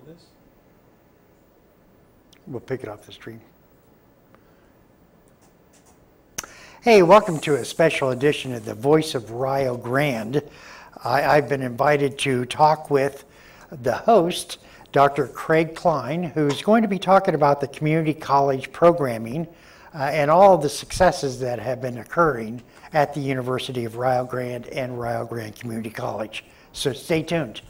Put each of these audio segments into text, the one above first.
this? We'll pick it off the stream. Hey, welcome to a special edition of the Voice of Rio Grande. I've been invited to talk with the host, Dr. Craig Klein, who's going to be talking about the community college programming and all of the successes that have been occurring at the University of Rio Grande and Rio Grande Community College. So stay tuned.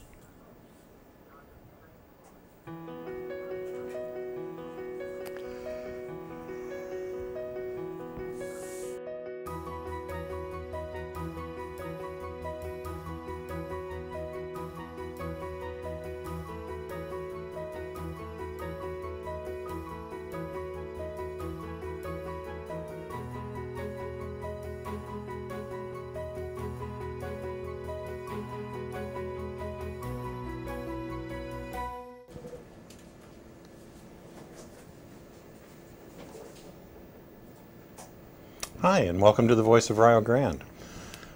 Hi, and welcome to the Voice of Rio Grande.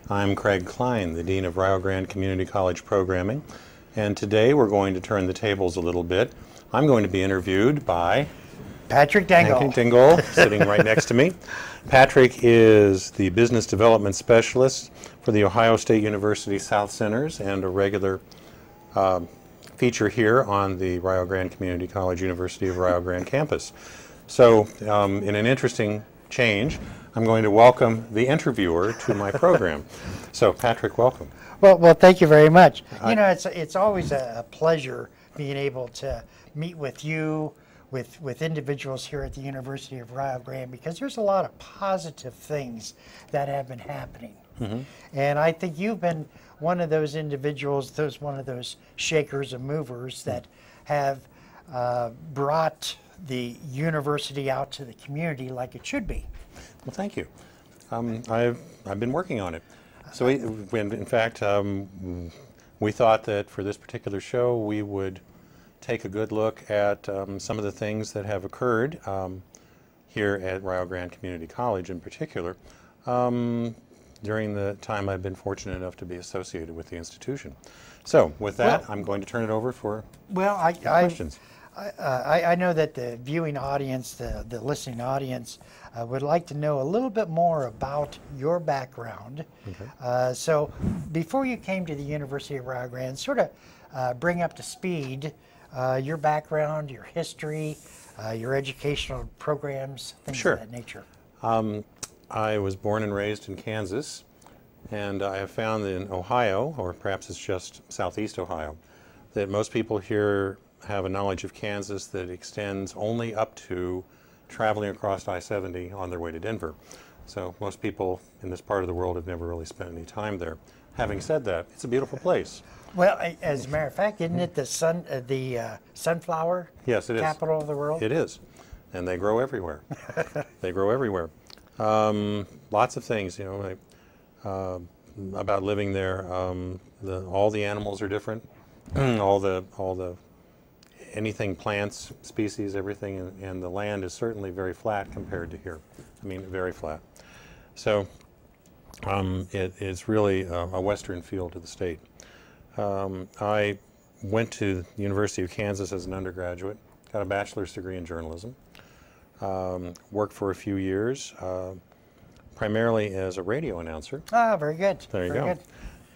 I'm Craig Klein, the Dean of Rio Grande Community College Programming, and today we're going to turn the tables a little bit. I'm going to be interviewed by Patrick Dingle, sitting right next to me. Patrick is the Business Development Specialist for the Ohio State University South Centers and a regular feature here on the Rio Grande Community College University of Rio Grande campus. So in an interesting change, I'm going to welcome the interviewer to my program. So Patrick, welcome. Well, thank you very much. You know, it's always a pleasure being able to meet with you, with individuals here at the University of Rio Grande, because there's a lot of positive things that have been happening. Mm-hmm. And I think you've been one of those individuals, one of those shakers and movers that have brought the university out to the community like it should be. Well, thank you. I've been working on it. So in fact, we thought that for this particular show we would take a good look at some of the things that have occurred here at Rio Grande Community College in particular during the time I've been fortunate enough to be associated with the institution. So with that, I'm going to turn it over for questions. I know that the viewing audience, the listening audience, would like to know a little bit more about your background. Okay. So before you came to the University of Rio Grande, sort of bring up to speed your background, your history, your educational programs, things of that nature. I was born and raised in Kansas, and I have found in Ohio, or perhaps it's just southeast Ohio, that most people here have a knowledge of Kansas that extends only up to traveling across I-70 on their way to Denver. So most people in this part of the world have never really spent any time there. Having said that, it's a beautiful place. Well, as a matter of fact, isn't it the sunflower capital of the world? It is, and they grow everywhere. They grow everywhere. Lots of things, you know, about living there. All the animals are different. Anything, plants, species, everything, and the land is certainly very flat compared to here. I mean, very flat. So it's really a western feel to the state. I went to the University of Kansas as an undergraduate, got a bachelor's degree in journalism, worked for a few years, primarily as a radio announcer. Ah, very good. There you go. Good.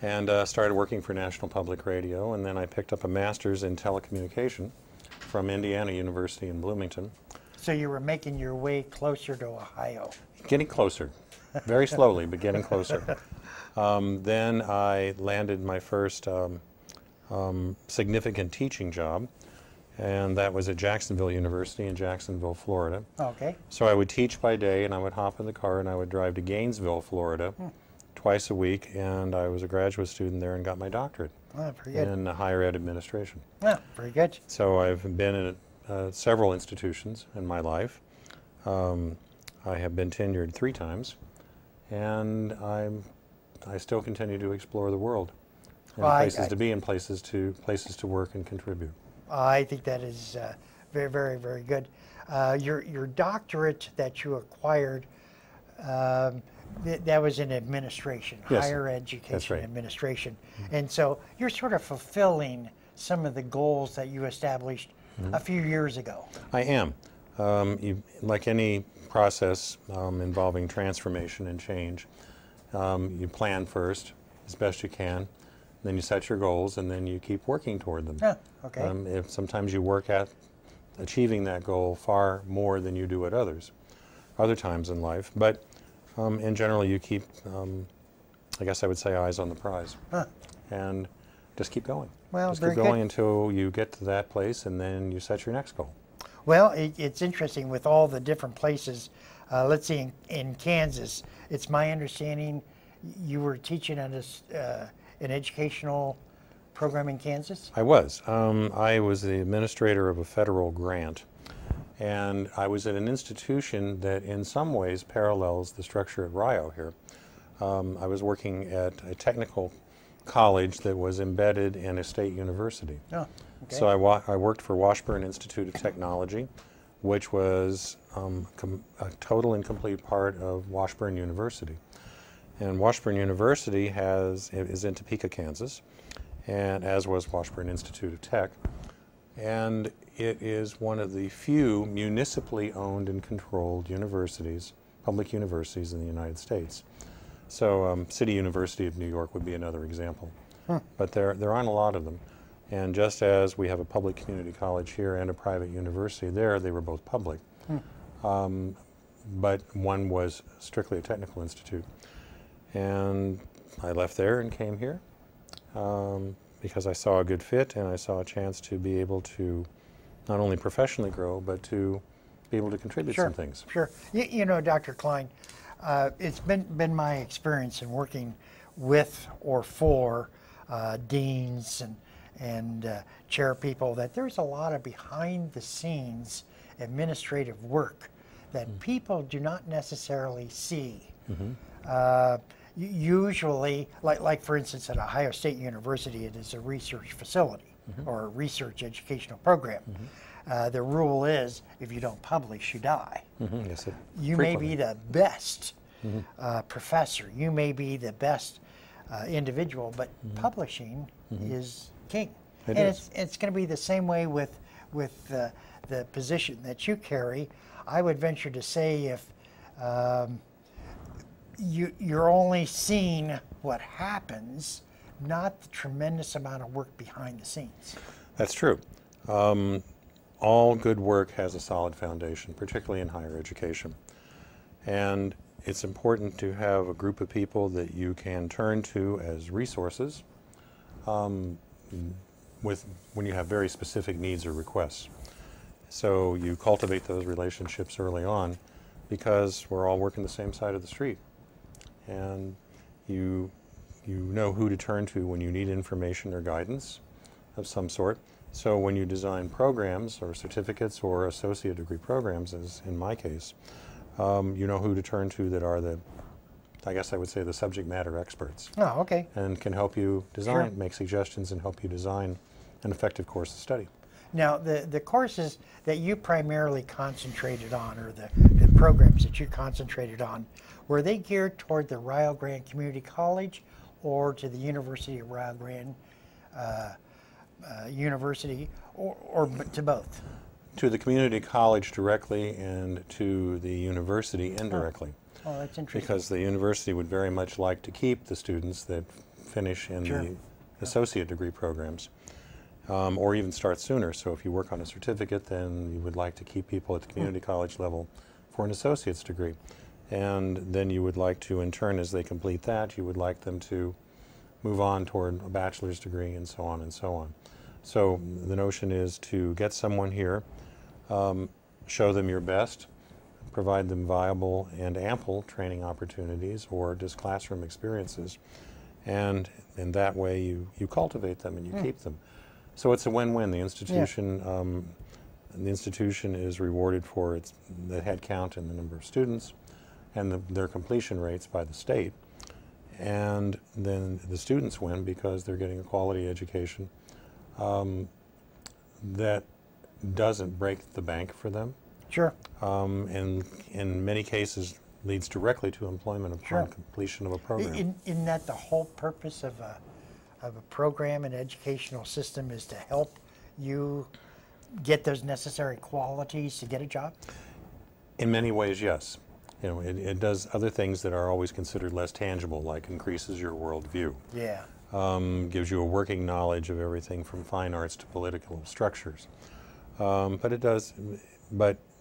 And started working for National Public Radio, and then I picked up a master's in telecommunication from Indiana University in Bloomington. So you were making your way closer to Ohio. Getting closer, very slowly, but getting closer. Then I landed my first significant teaching job, and that was at Jacksonville University in Jacksonville, Florida. Okay. So I would teach by day, and I would hop in the car and I would drive to Gainesville, Florida, twice a week, and I was a graduate student there and got my doctorate in higher ed administration. Yeah, very good. So I've been in several institutions in my life. I have been tenured 3 times, and I still continue to explore the world, and places to be and places to work and contribute. I think that is very, very, very good. Your doctorate that you acquired, that was in administration, yes, higher education that's right. Administration. And so you're sort of fulfilling some of the goals that you established a few years ago? I am. Like any process involving transformation and change, you plan first as best you can, then you set your goals, and then you keep working toward them. Huh, okay. If sometimes you work at achieving that goal far more than you do at other times in life, but in general you keep, I guess I would say, eyes on the prize, and just keep going. Well, just very keep going good. until you get to that place, and then you set your next goal. Well, it's interesting with all the different places. Let's see, in Kansas, it's my understanding you were teaching at an educational program in Kansas? I was. I was the administrator of a federal grant, and I was at an institution that in some ways parallels the structure at Rio here. I was working at a technical college that was embedded in a state university. Oh, okay. So I worked for Washburn Institute of Technology, which was a total and complete part of Washburn University. And Washburn University is in Topeka, Kansas, and as was Washburn Institute of Tech. And it is one of the few municipally owned and controlled universities, public universities in the United States. So City University of New York would be another example. But there aren't a lot of them. And just as we have a public community college here and a private university there, they were both public. But one was strictly a technical institute. And I left there and came here because I saw a good fit, and I saw a chance to be able to not only professionally grow, but to be able to contribute some things. Sure. You know, Dr. Klein, it's been my experience in working with or for deans and chair people that there's a lot of behind the scenes administrative work that people do not necessarily see. Usually, like for instance at Ohio State University, it is a research facility or a research educational program. The rule is if you don't publish, you die. Yes, You may be the best professor, you may be the best individual, but publishing is king. It's going to be the same way with the position that you carry. I would venture to say if you're only seeing what happens, not the tremendous amount of work behind the scenes. That's true. All good work has a solid foundation, particularly in higher education. And it's important to have a group of people that you can turn to as resources when you have very specific needs or requests. So you cultivate those relationships early on because we're all working the same side of the street. And you know who to turn to when you need information or guidance of some sort. So when you design programs or certificates or associate degree programs, as in my case, you know who to turn to that are I guess I would say the subject matter experts. Oh, okay. And can help you design, make suggestions and help you design an effective course of study. Now, the courses that you primarily concentrated on, or the programs that you concentrated on, were they geared toward the Rio Grande Community College or to the University of Rio Grande University, or to both? To the community college directly and to the university indirectly. Oh, that's interesting. Because the university would very much like to keep the students that finish in the associate degree programs. Or even start sooner. So if you work on a certificate, then you would like to keep people at the community college level for an associate's degree. And then you would like to, in turn, as they complete that, you would like them to move on toward a bachelor's degree and so on and so on. So the notion is to get someone here, show them your best, provide them viable and ample training opportunities or just classroom experiences, and in that way you cultivate them and you keep them. So it's a win-win. The institution is rewarded for the head count and the number of students and their completion rates by the state. And then the students win because they're getting a quality education that doesn't break the bank for them. Sure. And in many cases leads directly to employment upon completion of a program. Isn't that the whole purpose of of a program and educational system is to help you get those necessary qualities to get a job? In many ways, yes. You know, it does other things that are always considered less tangible, like increases your worldview. Yeah. Gives you a working knowledge of everything from fine arts to political structures. But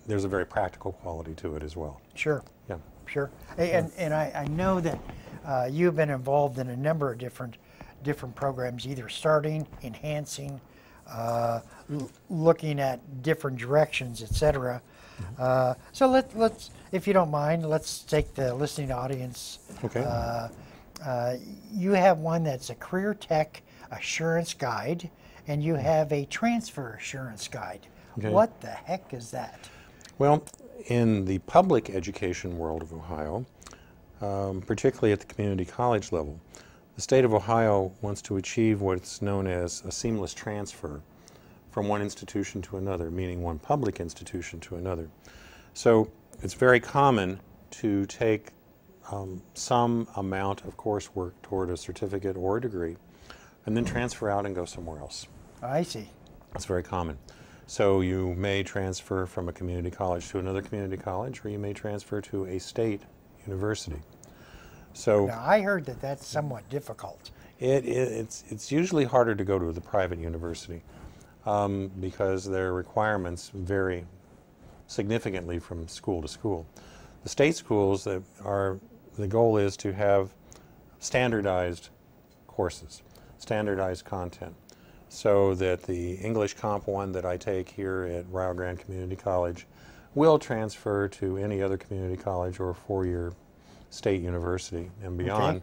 there's a very practical quality to it as well. Sure. Yeah. Sure. And I know that you've been involved in a number of different programs, either starting, enhancing, looking at different directions, etc. So let's, if you don't mind, let's take the listening audience. Okay. You have one that's a career tech assurance guide, and you have a transfer assurance guide. Okay. What the heck is that? Well, in the public education world of Ohio, particularly at the community college level, the state of Ohio wants to achieve what's known as a seamless transfer from one institution to another, meaning one public institution to another. So it's very common to take some amount of coursework toward a certificate or a degree and then transfer out and go somewhere else. I see. That's very common. So you may transfer from a community college to another community college, or you may transfer to a state university. So Now, I heard that that's somewhat difficult. it's usually harder to go to the private university because their requirements vary significantly from school to school. The state schools the goal is to have standardized courses, standardized content, so that the English Comp 1 that I take here at Rio Grande Community College will transfer to any other community college or four-year state university and beyond,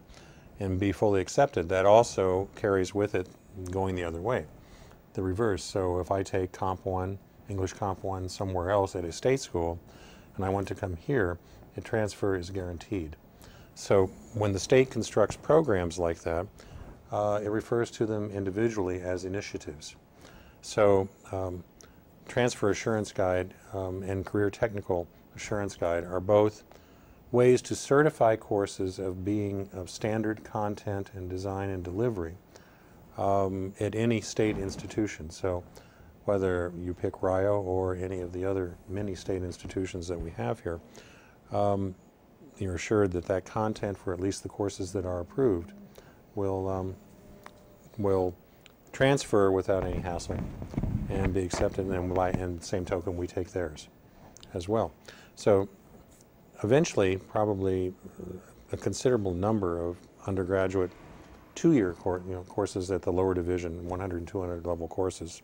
and be fully accepted. That also carries with it going the other way, the reverse. So if I take Comp 1, English Comp 1 somewhere else at a state school, and I want to come here, a transfer is guaranteed. So when the state constructs programs like that, it refers to them individually as initiatives. So Transfer Assurance Guide and Career Technical Assurance Guide are both ways to certify courses of being of standard content and design and delivery at any state institution. So whether you pick Rio or any of the other many state institutions that we have here, you're assured that that content for at least the courses that are approved will transfer without any hassle and be accepted, and the same token we take theirs as well. So eventually, probably a considerable number of undergraduate two-year courses at the lower division, 100 and 200 level courses,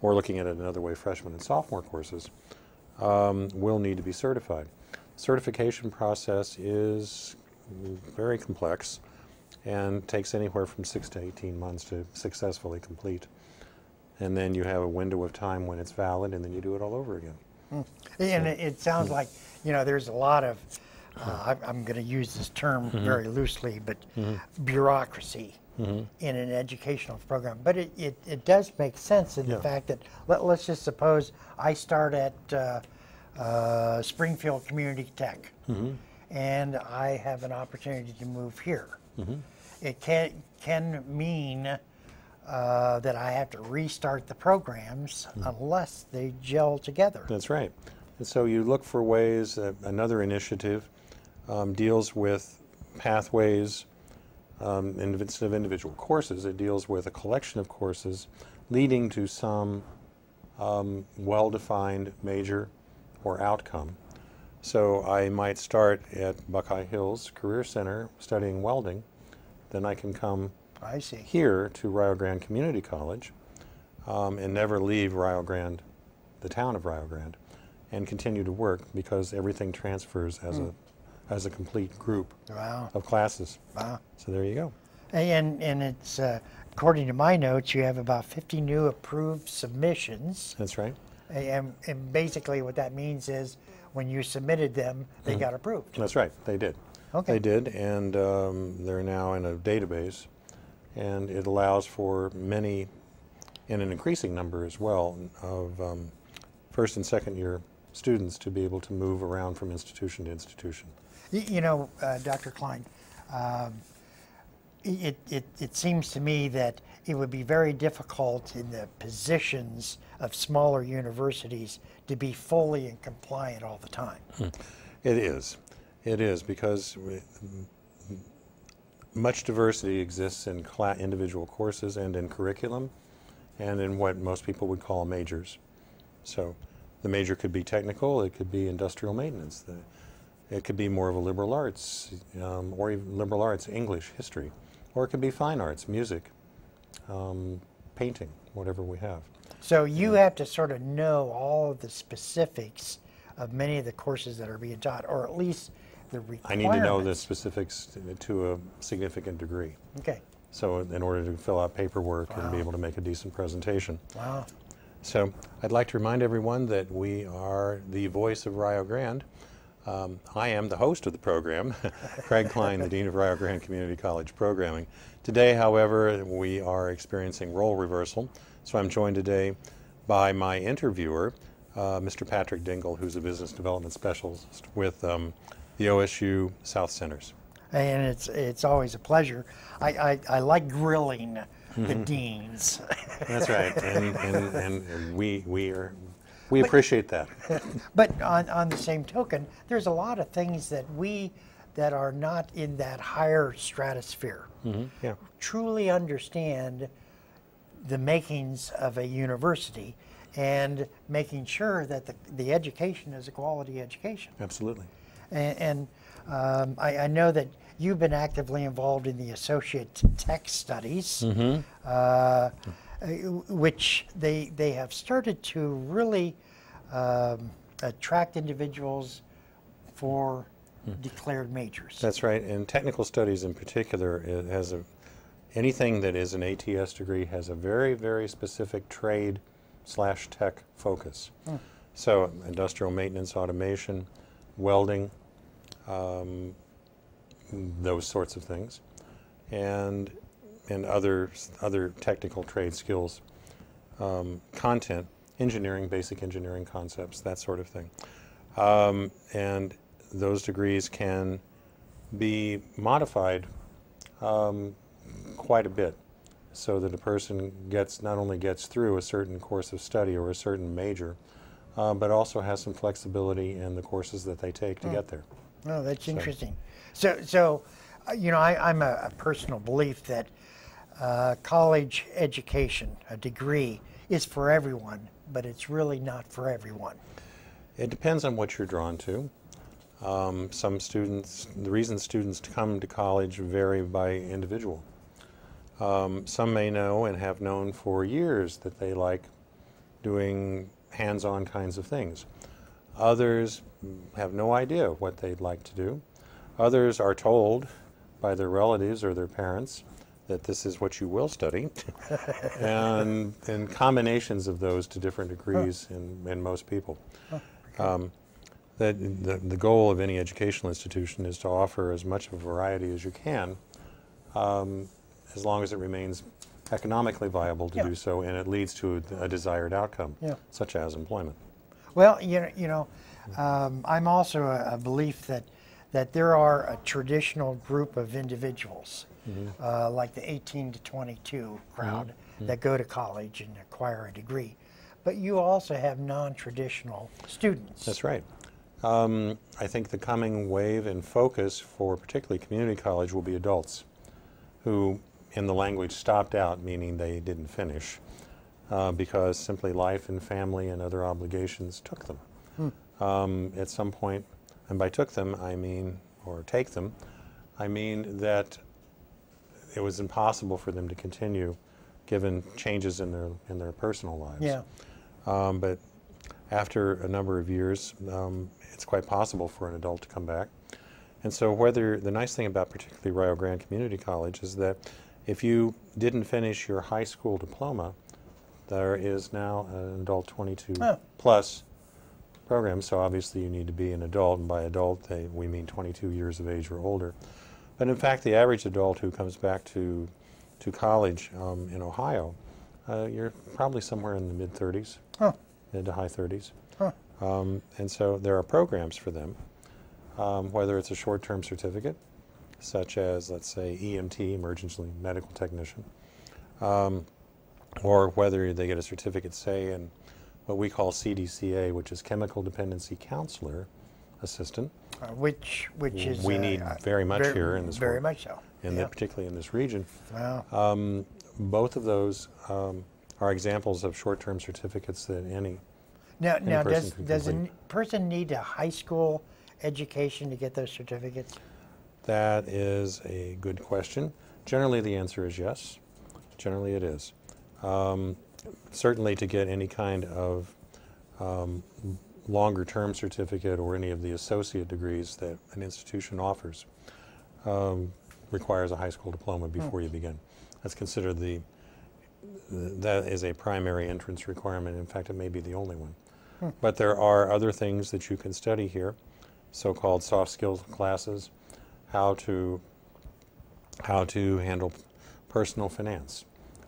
or looking at it another way, freshman and sophomore courses, will need to be certified. Certification process is very complex and takes anywhere from 6 to 18 months to successfully complete. And then you have a window of time when it's valid, and then you do it all over again. And it sounds like, there's a lot of, I'm going to use this term very loosely, but bureaucracy in an educational program. But it does make sense in the fact that, let's just suppose I start at Springfield Community Tech, and I have an opportunity to move here. It can mean that I have to restart the programs unless they gel together. That's right. And so you look for ways. Another initiative deals with pathways. Instead of individual courses, it deals with a collection of courses leading to some well-defined major or outcome. So I might start at Buckeye Hills Career Center studying welding. Then I can come here to Rio Grande Community College and never leave Rio Grande, the town of Rio Grande, and continue to work because everything transfers as a complete group of classes. Wow. So there you go. And it's, according to my notes, you have about 50 new approved submissions. That's right. And basically what that means is when you submitted them, they got approved. That's right. They did. Okay. They did, and they're now in a database, and it allows for many, and an increasing number as well, of first and second year students to be able to move around from institution to institution. Dr. Klein, it seems to me that it would be very difficult in the positions of smaller universities to be fully and compliant all the time. It is. It is because much diversity exists in individual courses and in curriculum and in what most people would call majors. So the major could be technical, it could be industrial maintenance, it could be more of a liberal arts, or even liberal arts, English, history, or it could be fine arts, music, painting, whatever we have. So you have to sort of know all of the specifics of many of the courses that are being taught, or at least the requirements. I need to know the specifics to a significant degree. Okay. So in order to fill out paperwork and be able to make a decent presentation. Wow. So I'd like to remind everyone that we are the voice of Rio Grande. I am the host of the program, Craig Klein, the Dean of Rio Grande Community College Programming. Today, however, we are experiencing role reversal. So I'm joined today by my interviewer, Mr. Patrick Dingle, who's a business development specialist with the OSU South Centers. And it's always a pleasure. I like grilling the deans. That's right, and we appreciate that. But on the same token, there's a lot of things that are not in that higher stratosphere. Yeah. Truly understand the makings of a university and making sure that the education is a quality education. Absolutely. And I know that you've been actively involved in the Associate Tech Studies, which they have started to really attract individuals for declared majors. That's right, and technical studies in particular anything that is an ATS degree has a very, very specific trade/tech focus. So industrial maintenance, automation, welding, those sorts of things, and other technical trade skills, content, engineering, basic engineering concepts, that sort of thing. And those degrees can be modified quite a bit so that a person not only gets through a certain course of study or a certain major, but also has some flexibility in the courses that they take to get there. Oh, that's interesting. So you know, I'm a personal belief that college education, a degree, is for everyone, but it's really not for everyone. It depends on what you're drawn to. Some students, the reasons students come to college vary by individual. Some may know and have known for years that they like doing hands-on kinds of things. Others have no idea what they'd like to do. Others are told by their relatives or their parents that this is what you will study, and combinations of those to different degrees in most people. The goal of any educational institution is to offer as much of a variety as you can, as long as it remains economically viable to do so, and it leads to a desired outcome, such as employment. Well, I'm also a belief that there are a traditional group of individuals, like the 18 to 22 crowd, that go to college and acquire a degree. But you also have non-traditional students. That's right. I think the coming wave and focus for particularly community college will be adults who, in the language, stopped out, meaning they didn't finish, because simply life and family and other obligations took them. At some point, and by took them, I mean, or take them, I mean that it was impossible for them to continue given changes in their personal lives. Yeah. But after a number of years, it's quite possible for an adult to come back. And so the nice thing about particularly Rio Grande Community College is that if you didn't finish your high school diploma, there is now an adult 22 plus program. So obviously you need to be an adult, and by adult we mean 22 years of age or older. But in fact, the average adult who comes back to college in Ohio, you're probably somewhere in the mid-30s, mid to high 30s. And so there are programs for them, whether it's a short-term certificate such as, let's say, EMT, emergency medical technician, or whether they get a certificate, say, in what we call CDCA, which is Chemical Dependency Counselor Assistant. Which is we need very much here in this very work, much so, particularly in this region. Wow. Both of those are examples of short-term certificates that any Now, person can does a complete. person need a high school education to get those certificates? That is a good question. Generally, the answer is yes. Generally, it is. Certainly, to get any kind of longer-term certificate or any of the associate degrees that an institution offers requires a high school diploma before you begin. That's considered that is a primary entrance requirement. In fact, it may be the only one. But there are other things that you can study here, so-called soft skills classes, how to handle personal finance,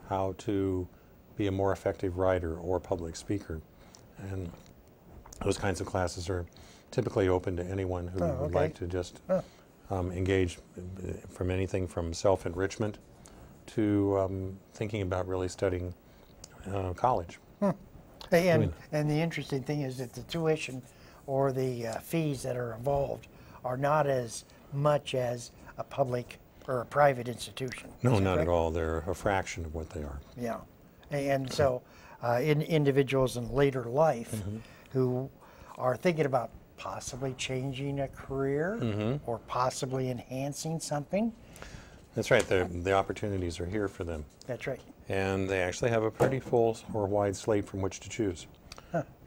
how to be a more effective writer or public speaker. And those kinds of classes are typically open to anyone who would like to just engage from anything from self-enrichment to thinking about really studying college. And the interesting thing is that the tuition or the fees that are involved are not as much as a public or a private institution. No, not at all. They're a fraction of what they are. Yeah. And so individuals in later life who are thinking about possibly changing a career or possibly enhancing something. That's right. The opportunities are here for them. That's right. And they actually have a pretty full or wide slate from which to choose.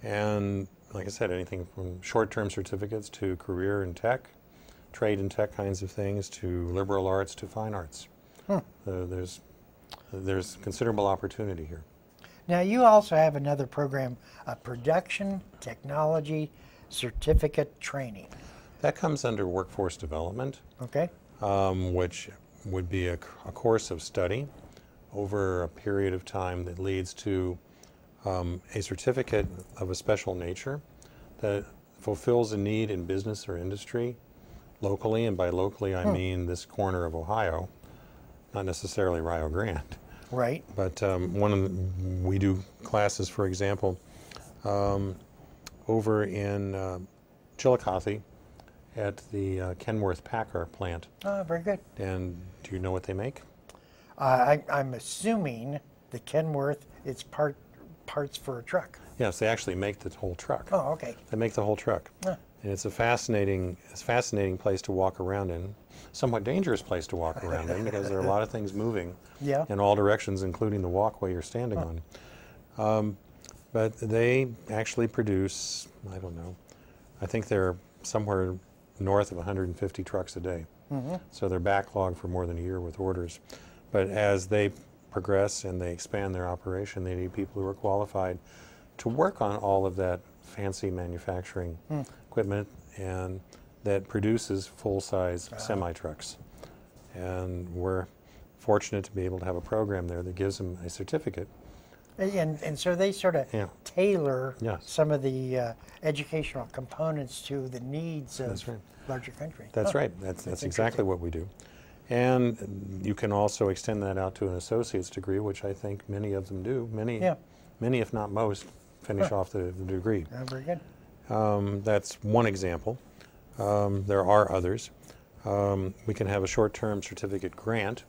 And like I said, anything from short-term certificates to career in tech, trade and tech kinds of things, to liberal arts to fine arts. There's considerable opportunity here. Now you also have another program, a production technology certificate training. That comes under workforce development, Okay. which would be a course of study over a period of time that leads to a certificate of a special nature that fulfills a need in business or industry locally, and by locally I mean this corner of Ohio, not necessarily Rio Grande. Right. But we do classes, for example, over in Chillicothe at the Kenworth Packer plant. Oh, very good. And do you know what they make? I'm assuming the Kenworth, it's parts for a truck. Yes, they actually make the whole truck. Oh, okay. They make the whole truck. And it's a fascinating place to walk around in. Somewhat dangerous place to walk around in because there are a lot of things moving in all directions, including the walkway you're standing on. But they actually produce, I don't know, I think they're somewhere north of 150 trucks a day. So they're backlogged for more than a year with orders. But as they progress and they expand their operation, they need people who are qualified to work on all of that fancy manufacturing equipment and that produces full-size semi-trucks. And we're fortunate to be able to have a program there that gives them a certificate. And so they sort of tailor some of the educational components to the needs of larger countries. That's right. That's exactly what we do. And you can also extend that out to an associate's degree, which I think many of them do. Many, if not most, finish off the degree. Very good. That's one example. There are others. We can have a short-term certificate grant,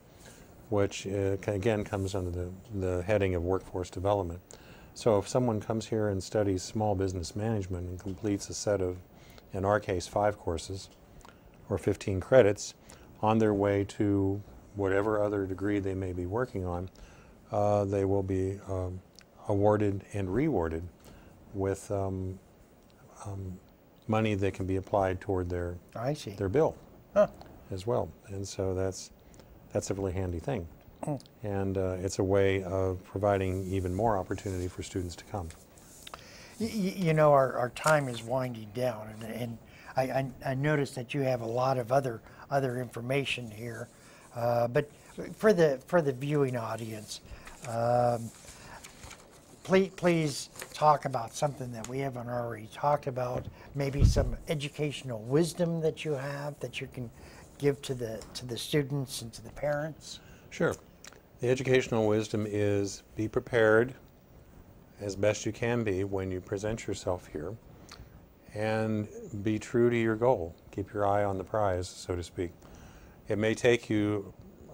which again comes under the heading of workforce development. So if someone comes here and studies small business management and completes a set of, in our case, 5 courses or 15 credits, on their way to whatever other degree they may be working on, they will be awarded and rewarded with money that can be applied toward their bill as well. And so that's a really handy thing. And it's a way of providing even more opportunity for students to come. You know, our time is winding down, and I noticed that you have a lot of other information here, but for the viewing audience, please talk about something that we haven't already talked about. Maybe some educational wisdom that you have that you can give to the students and to the parents? Sure. The educational wisdom is be prepared as best you can be when you present yourself here, and be true to your goal. Keep your eye on the prize, so to speak. It may take you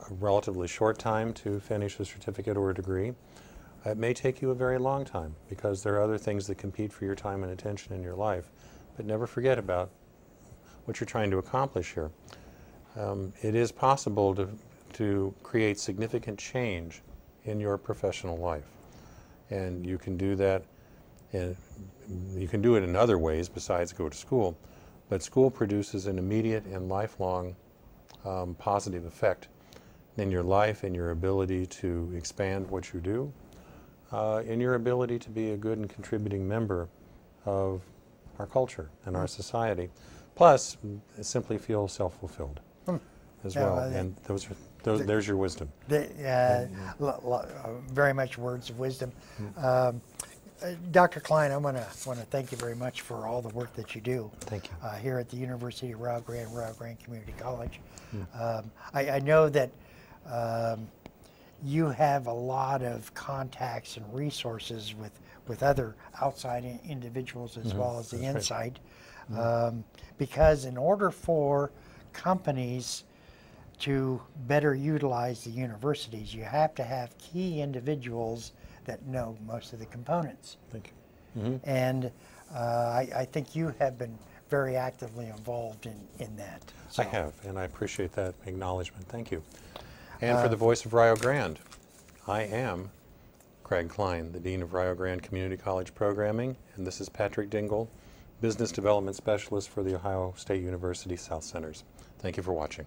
a relatively short time to finish a certificate or a degree. It may take you a very long time because there are other things that compete for your time and attention in your life. But never forget about what you're trying to accomplish here. It is possible to create significant change in your professional life. And you can do that, you can do it in other ways besides go to school. But school produces an immediate and lifelong positive effect in your life, in your ability to expand what you do, in your ability to be a good and contributing member of our culture and our society. Plus, simply feel self-fulfilled as well. And there's your wisdom. Very much words of wisdom. Dr. Klein, I want to thank you very much for all the work that you do. Thank you. Here at the University of Rio Grande Community College. I know that you have a lot of contacts and resources with other outside individuals as well as the inside. Because in order for companies to better utilize the universities, you have to have key individuals that know most of the components. Thank you. And I think you have been very actively involved in that. So, I have, and I appreciate that acknowledgement. Thank you. And for the Voice of Rio Grande, I am Klein, the Dean of Rio Grande Community College Programming, and this is Patrick Dingle, Business Development Specialist for the Ohio State University South Centers. Thank you for watching.